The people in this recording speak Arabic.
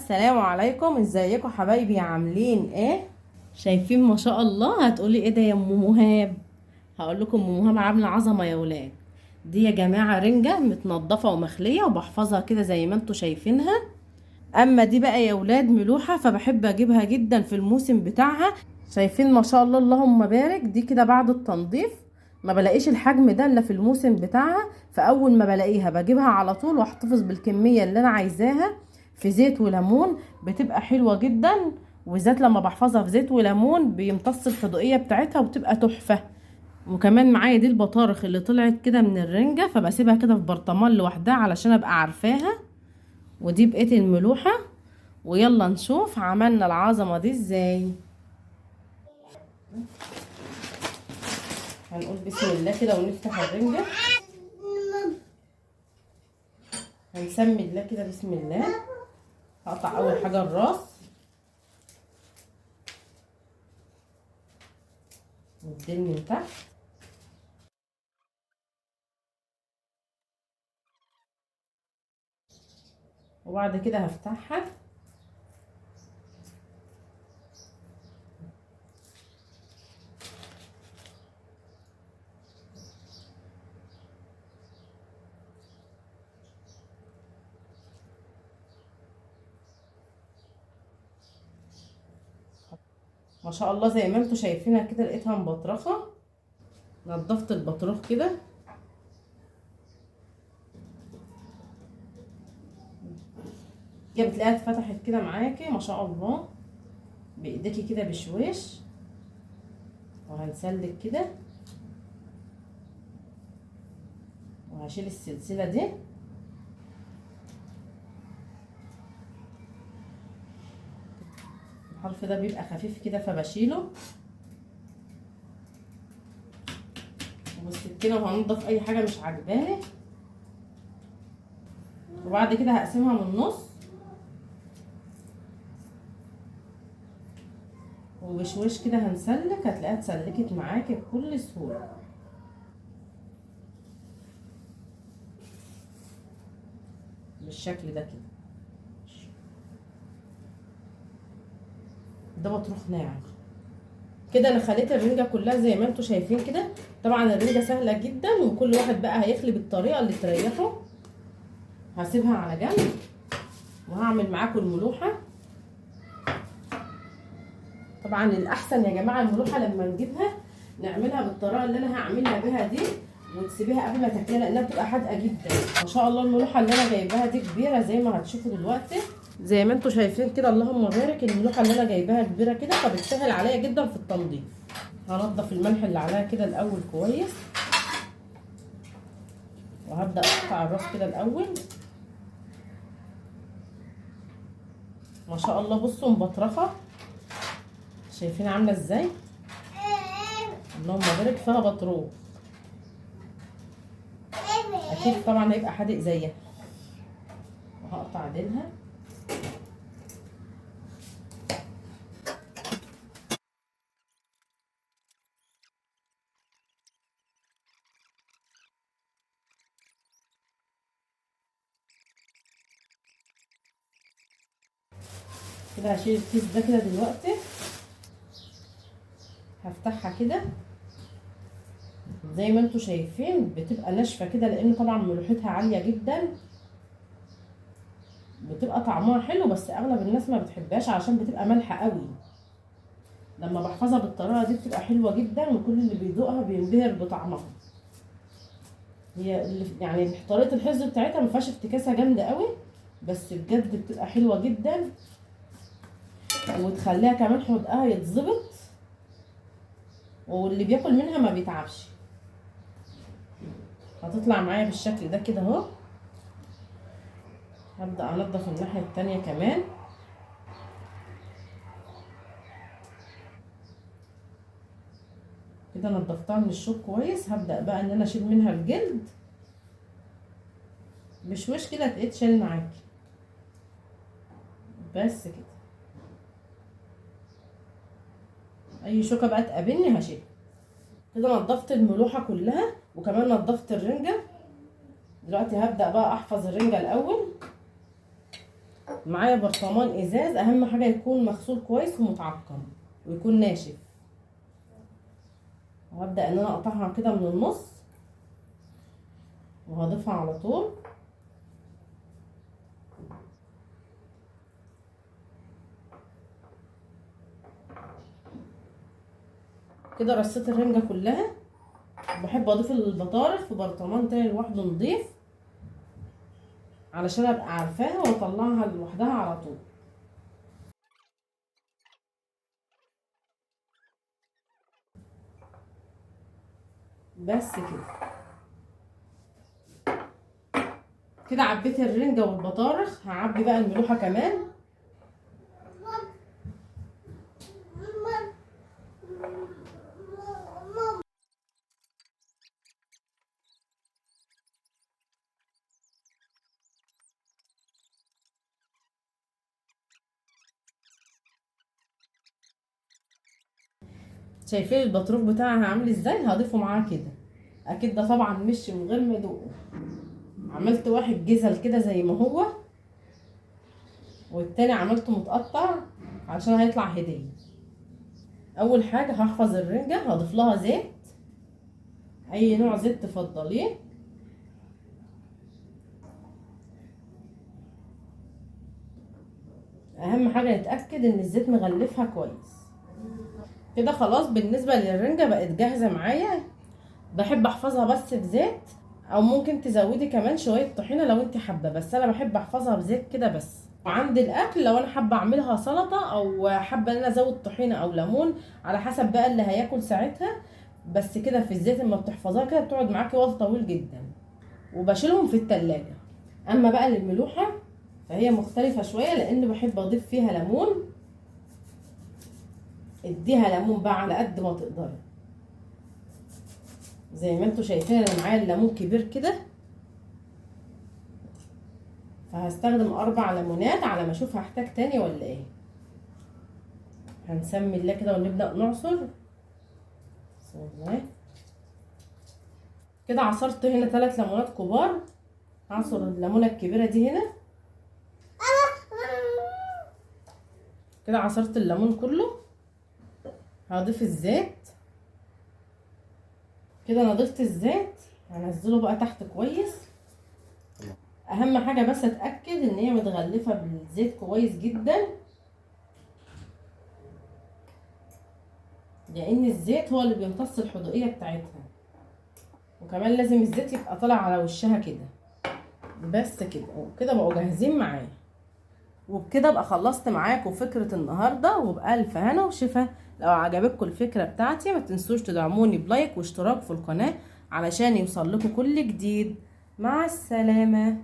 السلام عليكم. ازيكم حبايبي؟ عاملين ايه؟ شايفين ما شاء الله؟ هتقولي ايه ده يا ام مهاب؟ هقول لكم ام مهاب عامله عظمه يا ولاد. دي يا جماعه رنجه متنضفه ومخليه وبحفظها كده زي ما انتم شايفينها. اما دي بقى يا ولاد ملوحه، فبحب اجيبها جدا في الموسم بتاعها. شايفين ما شاء الله اللهم بارك؟ دي كده بعد التنظيف ما بلاقيش الحجم ده الا في الموسم بتاعها، فاول ما بلاقيها بجيبها على طول واحتفظ بالكميه اللي انا عايزاها في زيت وليمون. بتبقى حلوه جدا، وذات لما بحفظها في زيت وليمون بيمتص الحدوقيه بتاعتها وبتبقى تحفه. وكمان معايا دي البطارخ اللي طلعت كده من الرنجه، فبسيبها كده في برطمان لوحدها علشان ابقى عارفاها. ودي بقية الملوحة. ويلا نشوف عملنا العظمة دي ازاي. هنقول بسم الله كده ونفتح الرنجة. هنسمي الله كده بسم الله. هقطع اول حاجة الراس والديل من تحت. وبعد كده هفتحها. ما شاء الله زي ما انتوا شايفينها كده لقيتها مبطرخة. نضفت البطروخ كده. كده بتلاقيها اتفتحت كده معاكي ما شاء الله بايديكي كده بشويش. وهنسلك كده وهشيل السلسلة دي. الحرف ده بيبقى خفيف كده فبشيله. والسكينة وهنضف اي حاجة مش عاجباني. وبعد كده هقسمها من النص وبشويش كده هنسلك. هتلاقيها اتسلكت معاكي بكل سهولة بالشكل ده كده. ده بطروخ ناعم كده. انا خليت الرنجة كلها زي ما انتوا شايفين كده. طبعا الرنجة سهلة جدا وكل واحد بقى هيخلي بالطريقة اللي تريحه. هسيبها على جنب وهعمل معاكم الملوحة. طبعا الاحسن يا جماعة الملوحة لما نجيبها نعملها بالطريقة اللي انا هعملها بيها دي، وتسيبيها قبل ما تاكليها لانها بتبقى حادقه جدا. ما شاء الله الملوحه اللي انا جايباها دي كبيره زي ما هتشوفوا دلوقتي. زي ما انتوا شايفين كده اللهم بارك. الملوحه اللي انا جايباها كبيره كده فبتسهل عليا جدا في التنظيف. هنضف الملح اللي عليها كده الاول كويس. وهبدا اقطع الراس كده الاول. ما شاء الله بصوا مبطرخه. شايفين عامله ازاي؟ اللهم بارك فيها بطروخ. اكيد طبعا هيبقى حادق زيها. وهقطع ديلها. كده هشيل الكيس ده كده دلوقتي. هفتحها كده زي ما انتوا شايفين بتبقى ناشفه كده لان طبعا ملوحتها عاليه جدا. بتبقى طعمها حلو بس اغلب الناس ما بتحبهاش عشان بتبقى مالحه قوي. لما بحفظها بالطريقه دي بتبقى حلوه جدا وكل اللي بيدوقها بينبهر بطعمها. هي يعني طريقه الحفظ بتاعتها ما فيهاش افتكاسه جامده قوي، بس بجد بتبقى حلوه جدا. وتخليها كمان حدقها يتظبط واللي بياكل منها ما بيتعبش. هتطلع معايا بالشكل ده كده اهو. هبدأ انضف الناحية التانية كمان. كده نضفتها من الشوك كويس. هبدأ بقى ان انا اشيل منها الجلد بشويش كده تتشال معاكي بس كده. اي شوكة بقى تقابلني هشيلها. كده نضفت الملوحة كلها وكمان نضفت الرنجة. دلوقتي هبدأ بقى احفظ الرنجة الاول. معايا برطمان ازاز، اهم حاجه يكون مغسول كويس ومتعقم ويكون ناشف. وهبدا ان انا اقطعها كده من النص وهضيفها على طول. كده رصيت الرنجه كلها. بحب اضيف البطارخ في برطمان تاني لوحده نضيف علشان ابقى عارفاها واطلعها لوحدها على طول. بس كده. كده عبيت الرنجة والبطارخ، هعبي بقى الملوحة كمان. شايفين البطروخ بتاعها عامل ازاي؟ هضيفه معاه كده. اكيد ده طبعا مش من غير ما ادوقه. عملت واحد جزل كده زي ما هو، والتاني عملته متقطع عشان هيطلع هدية. اول حاجة هحفظ الرنجة، هضيف لها زيت، اي نوع زيت تفضليه. اهم حاجة نتأكد ان الزيت مغلفها كويس. كده خلاص بالنسبة للرنجة بقت جاهزة معايا. بحب احفظها بس بزيت، او ممكن تزودي كمان شوية طحينة لو انت حابة، بس انا بحب احفظها بزيت كده بس. وعند الاكل لو انا حابة اعملها سلطة او حابة ان انا ازود طحينة او ليمون على حسب بقى اللي هياكل ساعتها. بس كده في الزيت اما بتحفظها كده بتقعد معاكي وقت طويل جدا. وبشيلهم في التلاجة. اما بقى للملوحة فهي مختلفة شوية لان بحب اضيف فيها ليمون. اديها ليمون بقى على قد ما تقدري. زي ما انتوا شايفين انا معايا الليمون كبير كده، فهستخدم 4 ليمونات على ما اشوف هحتاج تاني ولا ايه. هنسمي الله كده ونبدأ نعصر. بسم الله. كده عصرت هنا 3 ليمونات كبار. هعصر الليمونة الكبيرة دي هنا. كده عصرت الليمون كله. هضيف الزيت. كده انا ضفت الزيت، هنزله بقى تحت كويس. اهم حاجة بس اتأكد ان هي متغلفة بالزيت كويس جدا، لان الزيت هو اللي بيمتص الحدوقية بتاعتها. وكمان لازم الزيت يبقى طالع على وشها كده. بس كده وكده بقوا جاهزين معايا. وبكده ابقى خلصت معاكم فكرة النهاردة، وبألف هنا وشفا. لو عجبتكم الفكرة بتاعتي ما تنسوش تدعموني بلايك واشتراك في القناة علشان يوصل لكم كل جديد. مع السلامة.